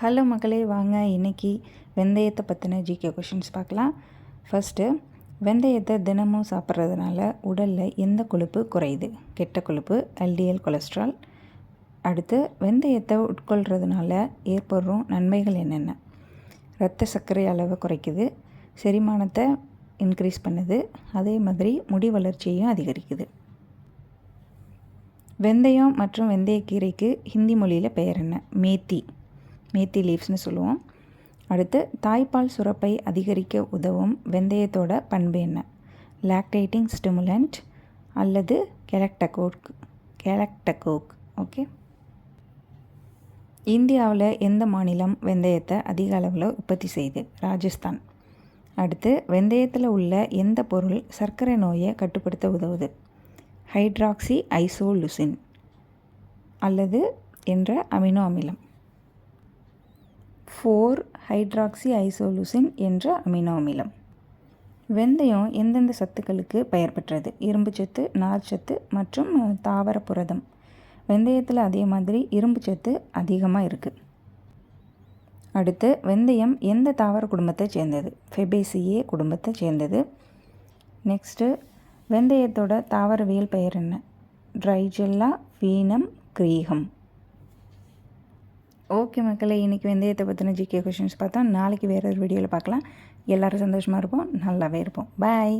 Hello மக்களே, வாங்க இன்றைக்கி வெந்தயத்தை பற்றின ஜிகே கொஷின்ஸ் பார்க்கலாம். ஃபஸ்ட்டு, வெந்தயத்தை தினமும் சாப்பிட்றதுனால உடலில் எந்த கொழுப்பு குறையுது? கெட்ட கொழுப்பு, எல்டிஎல் கொலஸ்ட்ரால். அடுத்து, வெந்தயத்தை உட்கொள்கிறதுனால ஏற்படுற நன்மைகள் என்னென்ன? இரத்த சர்க்கரை அளவை குறைக்குது, செரிமானத்தை இன்க்ரீஸ் பண்ணுது, அதே மாதிரி முடி வளர்ச்சியையும் அதிகரிக்குது. வெந்தயம் மற்றும் வெந்தயக்கீரைக்கு ஹிந்தி மொழியில் பெயர் என்ன? மேத்தி லீவ்ஸ்னு சொல்லுவோம். அடுத்து, தாய்ப்பால் சுரப்பை அதிகரிக்க உதவும் வெந்தயத்தோட பண்பு என்ன? லாக்டேட்டிங் ஸ்டிமுலண்ட் அல்லது கெலக்டகோக். ஓகே. இந்தியாவில் எந்த மாநிலம் வெந்தயத்தை அதிக அளவில் உற்பத்தி செய்யுது? ராஜஸ்தான். அடுத்து, வெந்தயத்தில் உள்ள எந்த பொருள் சர்க்கரை நோயை கட்டுப்படுத்த உதவுது? ஹைட்ராக்சி ஐசோலுசின் அல்லது என்ற அமினோ அமிலம். 4-ஹைட்ராக்சி ஐசோலுசின் என்ற அமினோ அமிலம். வெந்தயம் எந்தெந்த சத்துக்களுக்கு பெயர் பெற்றது? இரும்புச்சத்து, நார்ச்சத்து மற்றும் தாவர புரதம். வெந்தயத்தில் அதே மாதிரி இரும்புச்சத்து அதிகமாக இருக்குது. அடுத்து, வெந்தயம் எந்த தாவர குடும்பத்தை சேர்ந்தது? ஃபெபேசியே குடும்பத்தை சேர்ந்தது. நெக்ஸ்ட்டு, வெந்தயத்தோட தாவரவியல் பெயர் என்ன? ட்ரைஜெல்லா வீனம் கிரீகம். ஓகே மக்களே, இன்றைக்கி வெந்தயத்தை பற்றின ஜிகே கொஷின்ஸ் பார்த்தோம். நாளைக்கு வேறு ஒரு வீடியோவில் பார்க்கலாம். எல்லோரும் சந்தோஷமாக இருப்போம், நல்லாவே இருப்போம். பாய்.